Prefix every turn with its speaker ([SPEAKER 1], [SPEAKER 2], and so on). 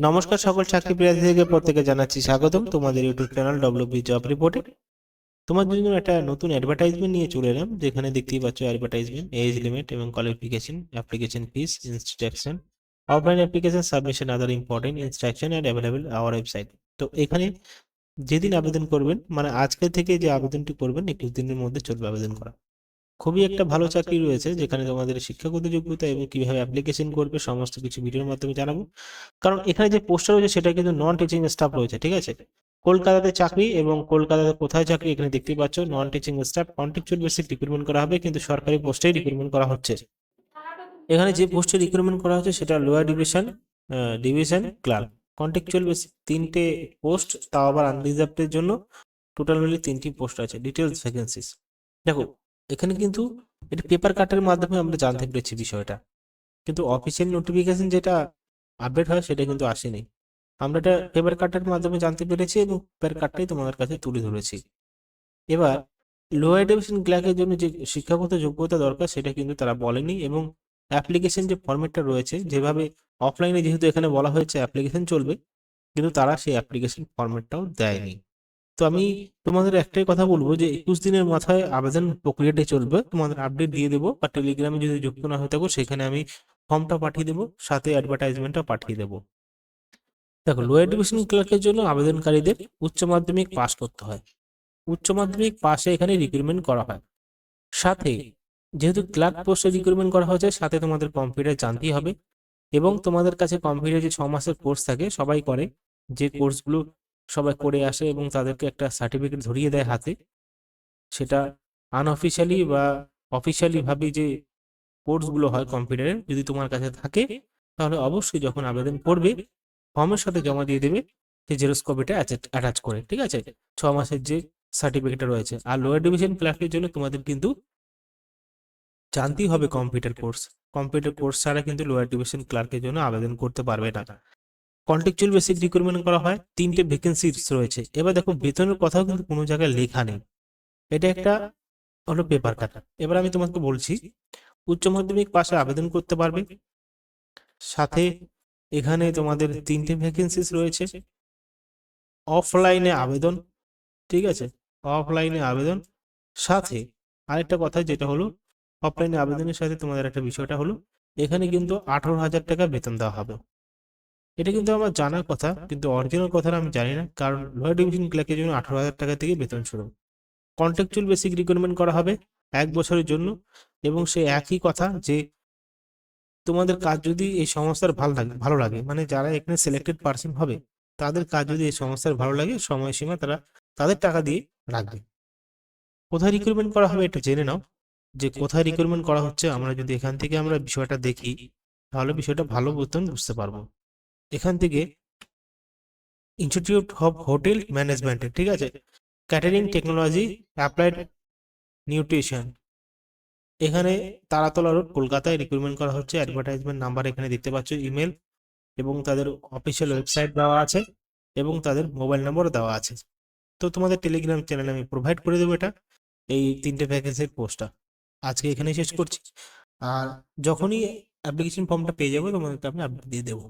[SPEAKER 1] নমস্কার সকল চাকরি প্রার্থীদেরকে প্রত্যেকে জানাচ্ছি স্বাগতম তোমাদের ইউটিউব চ্যানেল ডব্লিউবি জব রিপোর্টে। তোমাদের জন্য একটা নতুন অ্যাডভার্টাইজমেন্ট নিয়ে চলে এলাম, যেখানে দেখতেই পাচ্ছ অ্যাডভার্টাইজমেন্ট, এজ লিমিট এবং qualification, application fees, instruction, offline application submission, other important instruction and available our website. তো এখানে যেদিন আবেদন করবেন, মানে আজকে থেকে যে আবেদনটি করবেন 21 দিনের মধ্যে চলবে আবেদন করা। খুবই একটা ভালো চাকরি রয়েছে, যেখানে তোমাদের শিক্ষাগত যোগ্যতা এবং কিভাবে অ্যাপ্লিকেশন করবে সমস্ত কিছু ভিডিওর মাধ্যমে জানাবো। কারণ এখানে যে পোস্টটা রয়েছে সেটা কিন্তু নন টিচিং স্টাফ রয়েছে, ঠিক আছে। কলকাতাতে চাকরি, এবং কলকাতাতে কোথায় চাকরি এখানে দেখতেই পাচ্ছ, non teaching staff, contractual basic recruitment করা হবে, কিন্তু সরকারি পোস্টেই রিক্রুটমেন্ট করা হচ্ছে। এখানে যে পোস্টে রিক্রুটমেন্ট করা হচ্ছে সেটা lower division clerk, contractual basic, তিনটে পোস্ট, তাও আবার আনরিজার্ভড জন্য। টোটাল মিলে 3টি পোস্ট আছে, ডিটেলস ভ্যাকেন্সিস। দেখো, এখানে কিন্তু এটা পেপার কাটের মাধ্যমে আমরা জানতে পেরেছি বিষয়টা, কিন্তু অফিসিয়াল নোটিফিকেশন যেটা আপডেট হয় সেটা কিন্তু আসেনি। আমরা এটা পেপার কাটের মাধ্যমে জানতে পেরেছি এবং পেপার কাটটাই তোমাদের কাছে তুলে ধরেছি। এবার লোয়ার ডিভিশন ক্লার্কের জন্য যে শিক্ষাগত যোগ্যতা দরকার সেটা কিন্তু তারা বলেনি, এবং অ্যাপ্লিকেশন যে ফরম্যাটটা রয়েছে, যেভাবে অফলাইনে যেহেতু এখানে বলা হয়েছে অ্যাপ্লিকেশন চলবে, কিন্তু তারা সেই অ্যাপ্লিকেশন ফরম্যাটটাও দেয়নি। তো আমি তোমাদের একটাই কথা বলবো যে 21 দিনের মাথায় আবেদন প্রক্রিয়াটি চলবে, তোমাদের আপডেট দিয়ে দেবো, বা টেলিগ্রামে যদি যুক্ত না হয়ে থাকো সেখানে আমি ফর্মটা পাঠিয়ে দেবো, সাথে অ্যাডভার্টাইজমেন্টটা পাঠিয়ে দেবো। দেখো, লোয়ার ডিভিশন ক্লার্কের জন্য আবেদনকারীদের উচ্চ মাধ্যমিক পাস করতে হয়। উচ্চ মাধ্যমিক পাশে এখানে রিক্রুটমেন্ট করা হয়। সাথে যেহেতু ক্লার্ক পোস্টে রিক্রুটমেন্ট করা হয়েছে, সাথে তোমাদের কম্পিউটার জানতেই হবে, এবং তোমাদের কাছে কম্পিউটার যে 6 মাসের কোর্স থাকে সবাই করে, যে কোর্সগুলো সবাই করে আসে এবং তাদেরকে একটা সার্টিফিকেট ধরিয়ে দেয় হাতে। সেটা আনঅফিসিয়ালি বা অফিসিয়ালি ভাবে যে কোর্সগুলো হয় কম্পিউটারের, যদি তোমার কাছে থাকে তাহলে অবশ্যই যখন আবেদন করবে ফর্মের সাথে জমা দিয়ে দেবে সেই জেরক্স কপিটা অ্যাটাচ করে, ঠিক আছে, 6 মাসের যে সার্টিফিকেটটা রয়েছে। আর লোয়ার ডিভিশন ক্লার্কের জন্য তোমাদের কিন্তু জানতেই হবে কম্পিউটার কোর্স। কম্পিউটার কোর্স ছাড়া কিন্তু লোয়ার ডিভিশন ক্লার্কের জন্য আবেদন করতে পারবে না। কন্টেকচুয়াল বেসিক রিক্রুটমেন্ট করা হয়, 3টে ভ্যাকেন্সি রয়েছে। এবার দেখো, বেতনের কথাও কিন্তু কোনো জায়গায় লেখা নেই, এটা একটা হলো পেপার কাটা। এবার আমি তোমাকে বলছি, উচ্চ মাধ্যমিক পাশে আবেদন করতে পারবে। সাথে এখানে তোমাদের 3টে ভ্যাকেন্সিস রয়েছে। অফলাইনে আবেদন, ঠিক আছে, অফলাইনে আবেদন। সাথে আরেকটা কথা যেটা হলো, অফলাইনে আবেদনের সাথে তোমাদের একটা বিষয়টা হলো, এখানে কিন্তু 18,000 টাকা বেতন দেওয়া হবে। এটা কিন্তু আমার জানার কথা, কিন্তু অরিজিনাল কথাটা আমি জানি না, কারণ লোয়ার ডিভিশন ক্লার্কের জন্য 18,000 টাকা থেকে বেতন শুরু। কন্ট্রাকচুয়াল বেসিক রিক্রুটমেন্ট করা হবে 1 বছরের জন্য, এবং সে একই কথা যে তোমাদের কাজ যদি এই সংস্থার ভালো লাগে, মানে যারা এখানে সিলেক্টেড পার্সন হবে তাদের কাজ যদি এই সংস্থার ভালো লাগে, সময়সীমা তারা তাদের টাকা দিয়ে রাখবে। কোথায় রিক্রুটমেন্ট করা হবে একটু জেনে নাও, যে কোথায় রিক্রুটমেন্ট করা হচ্ছে। আমরা যদি এখান থেকে আমরা বিষয়টা দেখি তাহলে বিষয়টা ভালো মতন বুঝতে পারবো। এখান থেকে ইনস্টিটিউট অফ হোটেল ম্যানেজমেন্টের, ঠিক আছে, ক্যাটারিং টেকনোলজি, অ্যাপ্লাইড নিউট্রিশন, এখানে তারাতলা রোড, কলকাতায় রিক্রুটমেন্ট করা হচ্ছে। অ্যাডভার্টাইজমেন্ট নাম্বার এখানে দেখতে পাচ্ছ, ইমেল, এবং তাদের অফিসিয়াল ওয়েবসাইট দেওয়া আছে, এবং তাদের মোবাইল নম্বরও দেওয়া আছে। তো তোমাদের টেলিগ্রাম চ্যানেলে আমি প্রোভাইড করে দেবো এটা, এই 3টে ভ্যাকেন্সির পোস্টটা। আজকে এখানেই শেষ করছি, আর যখনই অ্যাপ্লিকেশন ফর্মটা পেয়ে যাবো তোমাদেরকে আমি আপডেট দিয়ে দেবো।